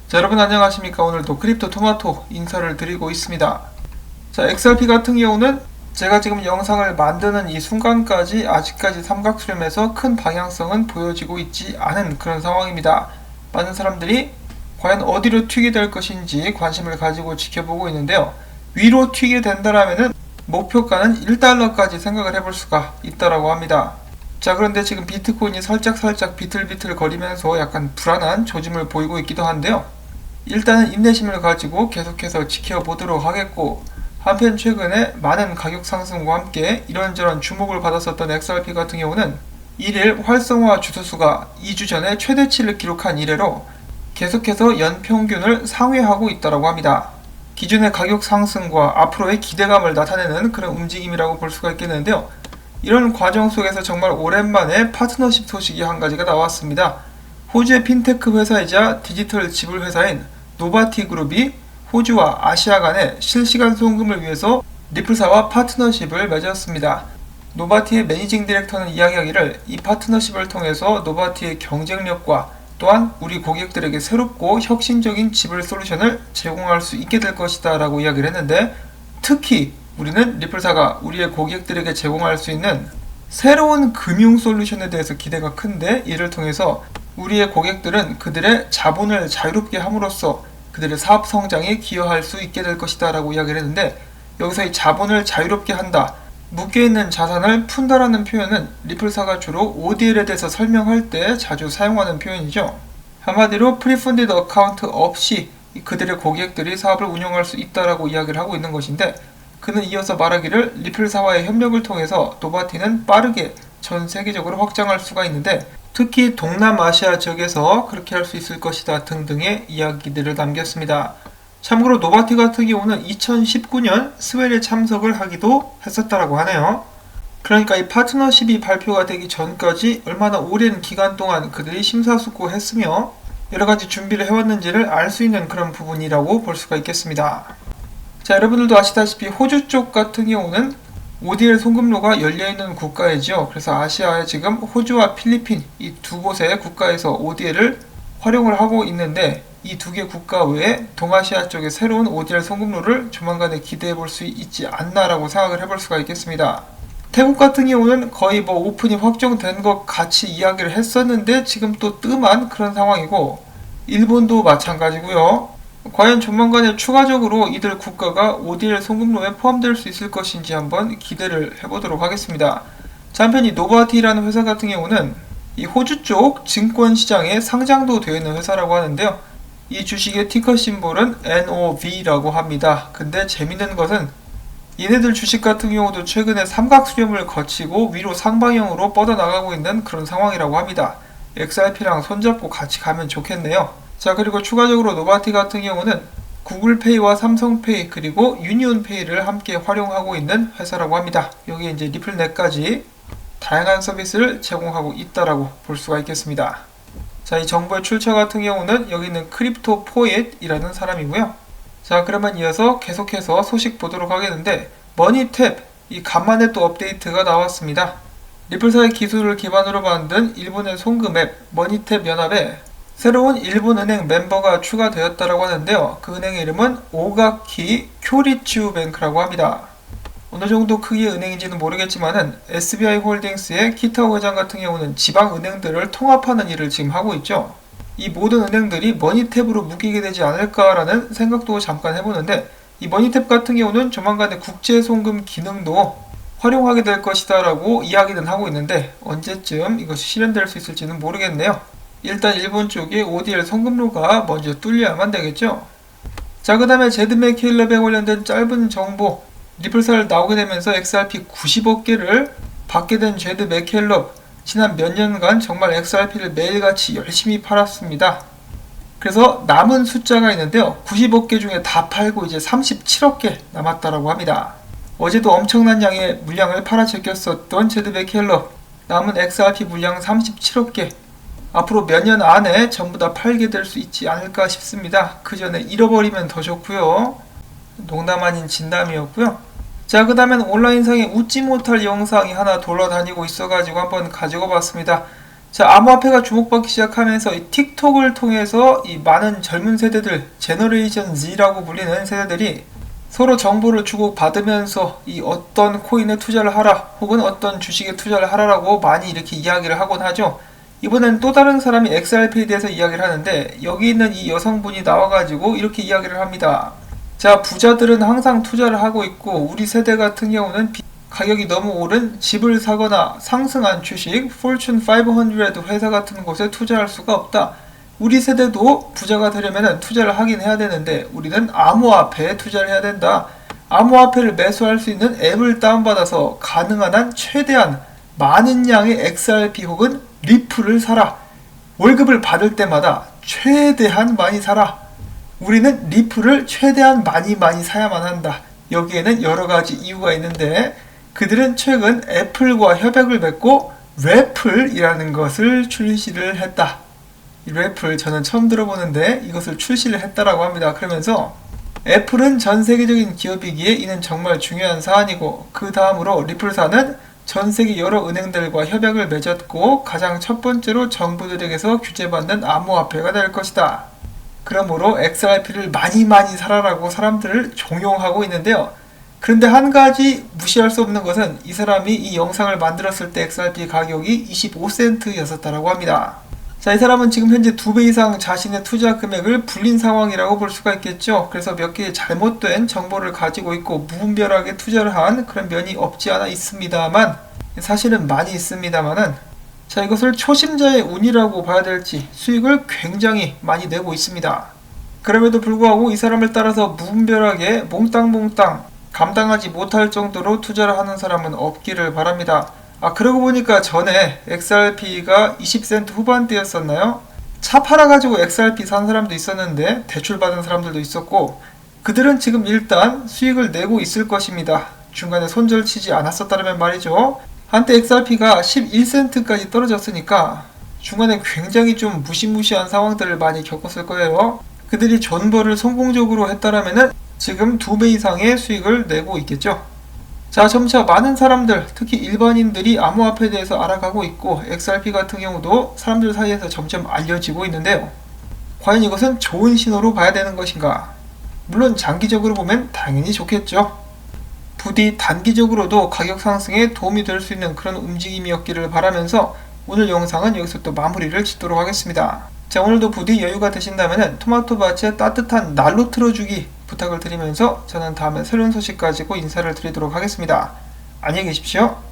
자, 여러분 안녕하십니까. 오늘도 크립토 토마토 인사를 드리고 있습니다. 자, XRP 같은 경우는 제가 지금 영상을 만드는 이 순간까지 아직까지 삼각수렴에서 큰 방향성은 보여지고 있지 않은 그런 상황입니다. 많은 사람들이 과연 어디로 튀게 될 것인지 관심을 가지고 지켜보고 있는데요. 위로 튀게 된다라면은 목표가는 1달러까지 생각을 해볼 수가 있다라고 합니다. 자, 그런데 지금 비트코인이 살짝 비틀비틀 거리면서 약간 불안한 조짐을 보이고 있기도 한데요. 일단은 인내심을 가지고 계속해서 지켜보도록 하겠고, 한편 최근에 많은 가격 상승과 함께 이런저런 주목을 받았었던 XRP 같은 경우는 1일 활성화 주소수가 2주 전에 최대치를 기록한 이래로 계속해서 연평균을 상회하고 있다고 합니다. 기존의 가격 상승과 앞으로의 기대감을 나타내는 그런 움직임이라고 볼 수가 있겠는데요. 이런 과정 속에서 정말 오랜만에 파트너십 소식이 한 가지가 나왔습니다. 호주의 핀테크 회사이자 디지털 지불 회사인 노바티 그룹이 호주와 아시아 간의 실시간 송금을 위해서 리플사와 파트너십을 맺었습니다. 노바티의 매니징 디렉터는 이야기하기를 이 파트너십을 통해서 노바티의 경쟁력과 또한 우리 고객들에게 새롭고 혁신적인 지불 솔루션을 제공할 수 있게 될 것이다 라고 이야기를 했는데, 특히 우리는 리플사가 우리의 고객들에게 제공할 수 있는 새로운 금융 솔루션에 대해서 기대가 큰데, 이를 통해서 우리의 고객들은 그들의 자본을 자유롭게 함으로써 그들의 사업 성장에 기여할 수 있게 될 것이다 라고 이야기를 했는데, 여기서 이 자본을 자유롭게 한다, 묶여있는 자산을 푼다라는 표현은 리플사가 주로 ODL에 대해서 설명할 때 자주 사용하는 표현이죠. 한마디로 프리펀디드 어카운트 없이 그들의 고객들이 사업을 운영할 수 있다라고 이야기를 하고 있는 것인데, 그는 이어서 말하기를 리플사와의 협력을 통해서 노바티는 빠르게 전 세계적으로 확장할 수가 있는데, 특히 동남아시아 지역에서 그렇게 할 수 있을 것이다 등등의 이야기들을 남겼습니다. 참고로 노바티 같은 경우는 2019년 스웰에 참석을 하기도 했었다라고 하네요. 그러니까 이 파트너십이 발표가 되기 전까지 얼마나 오랜 기간 동안 그들이 심사숙고했으며 여러가지 준비를 해왔는지를 알 수 있는 그런 부분이라고 볼 수가 있겠습니다. 자, 여러분들도 아시다시피 호주 쪽 같은 경우는 ODL 송금로가 열려있는 국가이죠. 그래서 아시아에 지금 호주와 필리핀 이 두 곳의 국가에서 ODL을 활용을 하고 있는데, 이 두 개 국가 외에 동아시아 쪽에 새로운 ODL 송금로를 조만간에 기대해 볼 수 있지 않나라고 생각을 해볼 수가 있겠습니다. 태국 같은 경우는 거의 오픈이 확정된 것 같이 이야기를 했었는데 지금 또 뜸한 그런 상황이고, 일본도 마찬가지고요. 과연 조만간에 추가적으로 이들 국가가 ODL 송금로에 포함될 수 있을 것인지 한번 기대를 해보도록 하겠습니다. 자, 한편 이 노바티라는 회사 같은 경우는 이 호주 쪽 증권시장에 상장도 되어 있는 회사라고 하는데요. 이 주식의 티커 심볼은 NOV라고 합니다. 근데 재밌는 것은 얘네들 주식 같은 경우도 최근에 삼각수렴을 거치고 위로 상방향으로 뻗어나가고 있는 그런 상황이라고 합니다. XRP랑 손잡고 같이 가면 좋겠네요. 자, 그리고 추가적으로 노바티 같은 경우는 구글페이와 삼성페이 그리고 유니온페이를 함께 활용하고 있는 회사라고 합니다. 여기에 이제 리플넷까지 다양한 서비스를 제공하고 있다라고 볼 수가 있겠습니다. 자, 이 정보의 출처 같은 경우는 여기 있는 크립토 포엣이라는 사람이고요. 자, 그러면 이어서 계속해서 소식 보도록 하겠는데, 머니탭 이 간만에 또 업데이트가 나왔습니다. 리플사의 기술을 기반으로 만든 일본의 송금 앱 머니탭 연합에 새로운 일본 은행 멤버가 추가되었다고 하는데요. 그 은행의 이름은 오가키 쿄리츠 뱅크라고 합니다. 어느 정도 크기의 은행인지는 모르겠지만은 SBI 홀딩스의 키타오 회장 같은 경우는 지방 은행들을 통합하는 일을 지금 하고 있죠. 이 모든 은행들이 머니탭으로 묶이게 되지 않을까라는 생각도 잠깐 해보는데, 이 머니탭 같은 경우는 조만간에 국제 송금 기능도 활용하게 될 것이다 라고 이야기는 하고 있는데, 언제쯤 이것이 실현될 수 있을지는 모르겠네요. 일단 일본 쪽에 ODL 송금로가 먼저 뚫려야만 되겠죠. 자, 그 다음에 제드 맥케일럽에 관련된 짧은 정보, 리플사를 나오게 되면서 XRP 90억 개를 받게 된 제드 맥케일럽, 지난 몇 년간 정말 XRP를 매일같이 열심히 팔았습니다. 그래서 남은 숫자가 있는데요. 90억 개 중에 다 팔고 이제 37억 개 남았다라고 합니다. 어제도 엄청난 양의 물량을 팔아제꼈었던 제드 맥케일럽, 남은 XRP 물량 37억 개, 앞으로 몇 년 안에 전부 다 팔게 될 수 있지 않을까 싶습니다. 그 전에 잃어버리면 더 좋고요. 농담 아닌 진담이었고요. 자, 그 다음엔 온라인상에 웃지 못할 영상이 하나 돌아다니고 있어가지고 한번 가지고 봤습니다. 자, 암호화폐가 주목받기 시작하면서 이 틱톡을 통해서 이 많은 젊은 세대들, 제너레이션 Z라고 불리는 세대들이 서로 정보를 주고받으면서 이 어떤 코인에 투자를 하라 혹은 어떤 주식에 투자를 하라라고 많이 이렇게 이야기를 하곤 하죠. 이번엔 또 다른 사람이 XRP에 대해서 이야기를 하는데 여기 있는 이 여성분이 나와가지고 이렇게 이야기를 합니다. 자, 부자들은 항상 투자를 하고 있고 우리 세대 같은 경우는 가격이 너무 오른 집을 사거나 상승한 주식, Fortune 500 회사 같은 곳에 투자할 수가 없다. 우리 세대도 부자가 되려면 투자를 하긴 해야 되는데 우리는 암호화폐에 투자를 해야 된다. 암호화폐를 매수할 수 있는 앱을 다운받아서 가능한 한 최대한 많은 양의 XRP 혹은 리플을 사라. 월급을 받을 때마다 최대한 많이 사라. 우리는 리플을 최대한 많이 사야만 한다. 여기에는 여러 가지 이유가 있는데 그들은 최근 애플과 협약을 맺고 래플이라는 것을 출시를 했다. 이 래플 저는 처음 들어보는데 이것을 출시를 했다라고 합니다. 그러면서 애플은 전 세계적인 기업이기에 이는 정말 중요한 사안이고 그 다음으로 리플사는 전 세계 여러 은행들과 협약을 맺었고 가장 첫 번째로 정부들에게서 규제받는 암호화폐가 될 것이다. 그러므로 XRP를 많이 사라라고 사람들을 종용하고 있는데요. 그런데 한 가지 무시할 수 없는 것은 이 사람이 이 영상을 만들었을 때 XRP 가격이 25센트였었다라고 합니다. 자, 이 사람은 지금 현재 2배 이상 자신의 투자 금액을 불린 상황이라고 볼 수가 있겠죠. 그래서 몇 개의 잘못된 정보를 가지고 있고 무분별하게 투자를 한 그런 면이 없지 않아 있습니다만 사실은 많이 있습니다만은 자, 이것을 초심자의 운이라고 봐야 될지 수익을 굉장히 많이 내고 있습니다. 그럼에도 불구하고 이 사람을 따라서 무분별하게 몽땅 감당하지 못할 정도로 투자를 하는 사람은 없기를 바랍니다. 그러고 보니까 전에 XRP가 20센트 후반대였었나요? 차 팔아가지고 XRP 산 사람도 있었는데 대출 받은 사람들도 있었고 그들은 지금 일단 수익을 내고 있을 것입니다. 중간에 손절치지 않았었다면 말이죠. 한때 XRP가 11센트까지 떨어졌으니까 중간에 굉장히 좀 무시무시한 상황들을 많이 겪었을 거예요. 그들이 존버를 성공적으로 했다라면은 지금 2배 이상의 수익을 내고 있겠죠. 자, 점차 많은 사람들, 특히 일반인들이 암호화폐에 대해서 알아가고 있고 XRP 같은 경우도 사람들 사이에서 점점 알려지고 있는데요. 과연 이것은 좋은 신호로 봐야 되는 것인가? 물론 장기적으로 보면 당연히 좋겠죠. 부디 단기적으로도 가격 상승에 도움이 될 수 있는 그런 움직임이었기를 바라면서 오늘 영상은 여기서 또 마무리를 짓도록 하겠습니다. 자, 오늘도 부디 여유가 되신다면 토마토밭에 따뜻한 난로 틀어주기 부탁을 드리면서 저는 다음에 새로운 소식 가지고 인사를 드리도록 하겠습니다. 안녕히 계십시오.